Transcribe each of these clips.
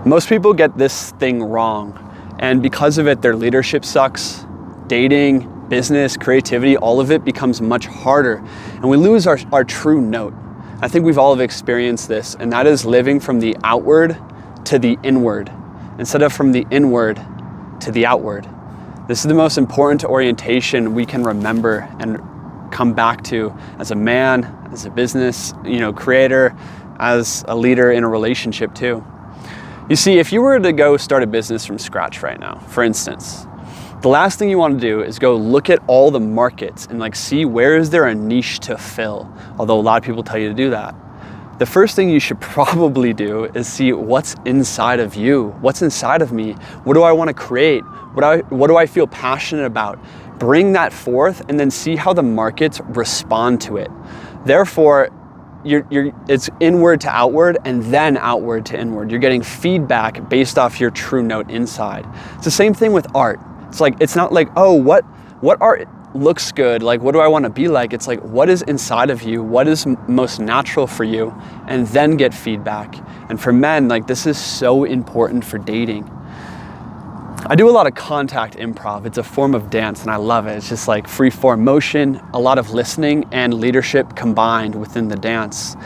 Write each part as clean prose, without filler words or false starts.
Most people get this thing wrong, and because of it, their leadership sucks, dating, business, creativity, all of it becomes much harder, and we lose our true note. I think we've all have experienced this, and that is living from the outward to the inward, instead of from the inward to the outward. This is the most important orientation we can remember and come back to as a man, as a business, creator, as a leader in a relationship too. You see, if you were to go start a business from scratch right now, for instance, the last thing you want to do is go look at all the markets and see where is there a niche to fill, although a lot of people tell you to do that. The first thing you should probably do is see what's inside of you, what's inside of me, what do I want to create, what do I feel passionate about, bring that forth and then see how the markets respond to it. Therefore, it's inward to outward and then outward to inward. You're getting feedback based off your true note inside. It's the same thing with art. It's not like, oh, what art looks good? What do I want to be like? It's what is inside of you? What is most natural for you? And then get feedback. And for men, this is so important for dating. I do a lot of contact improv. It's a form of dance and I love it. It's just free form motion, a lot of listening and leadership combined within the dance.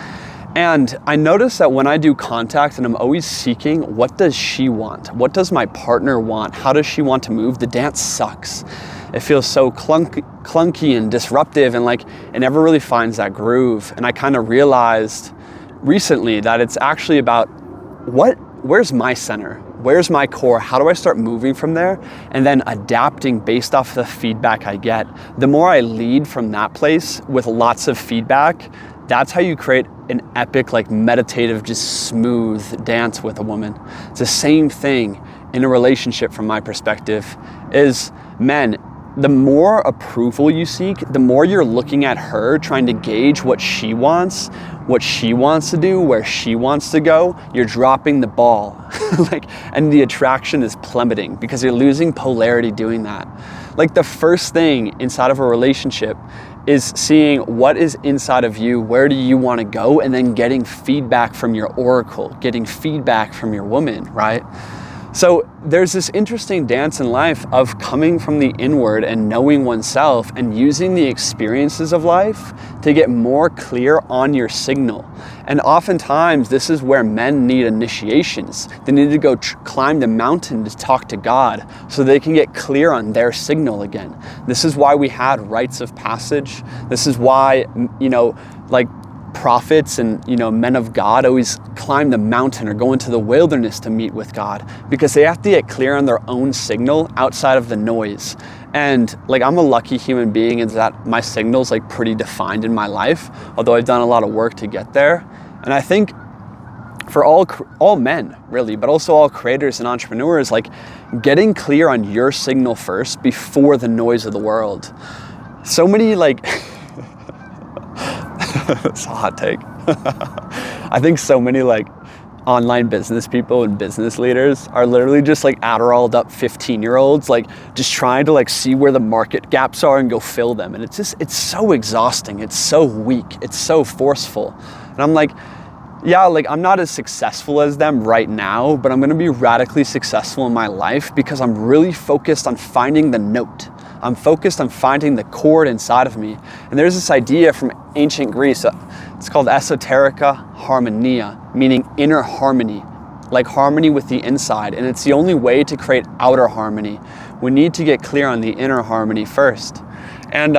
And I notice that when I do contact and I'm always seeking, what does she want? What does my partner want? How does she want to move? The dance sucks. It feels so clunky and disruptive and it never really finds that groove. And I kind of realized recently that it's actually about where's my center? Where's my core? How do I start moving from there? And then adapting based off the feedback I get. The more I lead from that place with lots of feedback, that's how you create an epic, meditative, just smooth dance with a woman. It's the same thing in a relationship from my perspective is men. The more approval you seek, the more you're looking at her, trying to gauge what she wants to do, where she wants to go, you're dropping the ball. And the attraction is plummeting because you're losing polarity doing that. The first thing inside of a relationship is seeing what is inside of you, where do you want to go, and then getting feedback from your oracle, getting feedback from your woman, right? So there's this interesting dance in life of coming from the inward and knowing oneself and using the experiences of life to get more clear on your signal. And oftentimes this is where men need initiations. They need to go climb the mountain to talk to God so they can get clear on their signal again. This is why we had rites of passage. This is why, prophets and men of God always climb the mountain or go into the wilderness to meet with God because they have to get clear on their own signal outside of the noise. And I'm a lucky human being in that my signal's pretty defined in my life, although I've done a lot of work to get there. And I think for all men really, but also all creators and entrepreneurs, getting clear on your signal first before the noise of the world. So many it's a hot take. I think so many online business people and business leaders are literally just Adderalled up 15-year-olds, just trying to see where the market gaps are and go fill them. And it's so exhausting. It's so weak. It's so forceful. And I'm I'm not as successful as them right now, but I'm going to be radically successful in my life because I'm really focused on finding the note. I'm focused on finding the chord inside of me. And there's this idea from ancient Greece, it's called esoterica harmonia, meaning inner harmony, harmony with the inside. And it's the only way to create outer harmony. We need to get clear on the inner harmony first. And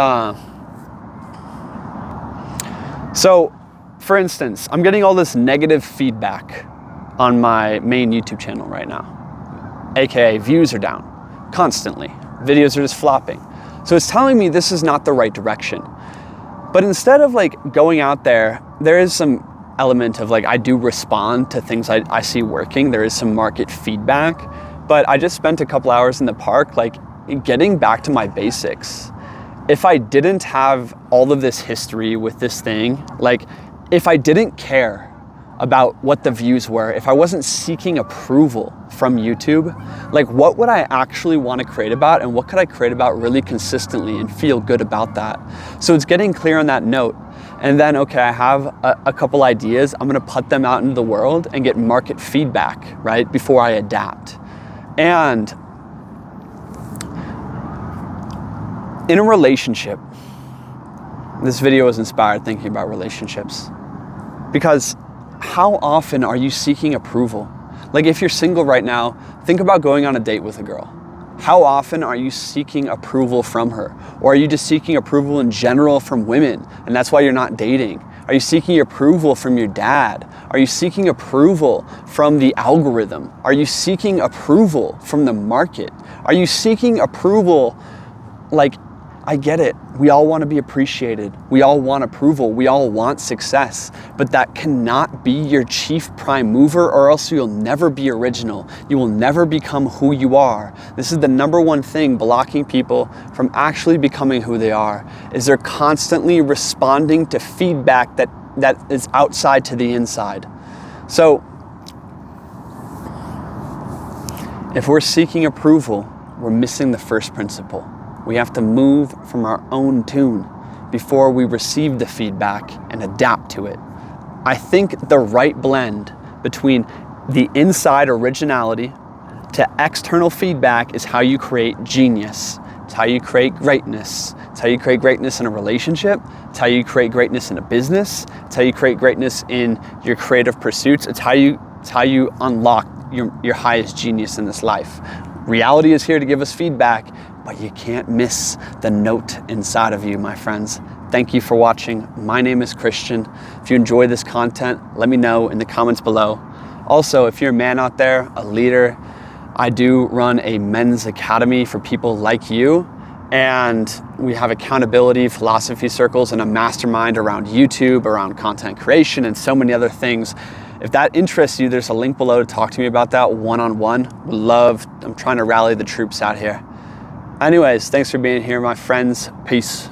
so, for instance, I'm getting all this negative feedback on my main YouTube channel right now, AKA views are down constantly. Videos are just flopping. So it's telling me this is not the right direction. But instead of going out there is some element of I do respond to things I see working. There is some market feedback, but I just spent a couple hours in the park, getting back to my basics. If I didn't have all of this history with this thing, if I didn't care about what the views were, if I wasn't seeking approval from YouTube, what would I actually want to create about and what could I create about really consistently and feel good about that? So it's getting clear on that note. And then, okay, I have a couple ideas. I'm gonna put them out into the world and get market feedback, right? Before I adapt. And in a relationship, this video was inspired thinking about relationships, because how often are you seeking approval? Like if you're single right now, think about going on a date with a girl. How often are you seeking approval from her? Or are you just seeking approval in general from women, and that's why you're not dating? Are you seeking approval from your dad? Are you seeking approval from the algorithm? Are you seeking approval from the market? Are you seeking approval? Like, I get it. We all want to be appreciated. We all want approval. We all want success. But that cannot be your chief prime mover, or else you'll never be original. You will never become who you are. This is the number one thing blocking people from actually becoming who they are, is they're constantly responding to feedback that is outside to the inside. So if we're seeking approval, we're missing the first principle. We have to move from our own tune before we receive the feedback and adapt to it. I think the right blend between the inside originality to external feedback is how you create genius. It's how you create greatness. It's how you create greatness in a relationship. It's how you create greatness in a business. It's how you create greatness in your creative pursuits. It's how you unlock your highest genius in this life. Reality is here to give us feedback, but you can't miss the note inside of you, my friends. Thank you for watching. My name is Christian. If you enjoy this content, let me know in the comments below. Also, if you're a man out there, a leader, I do run a men's academy for people like you. And we have accountability, philosophy circles, and a mastermind around YouTube, around content creation, and so many other things. If that interests you, there's a link below to talk to me about that one-on-one. I'm trying to rally the troops out here. Anyways, thanks for being here, my friends. Peace.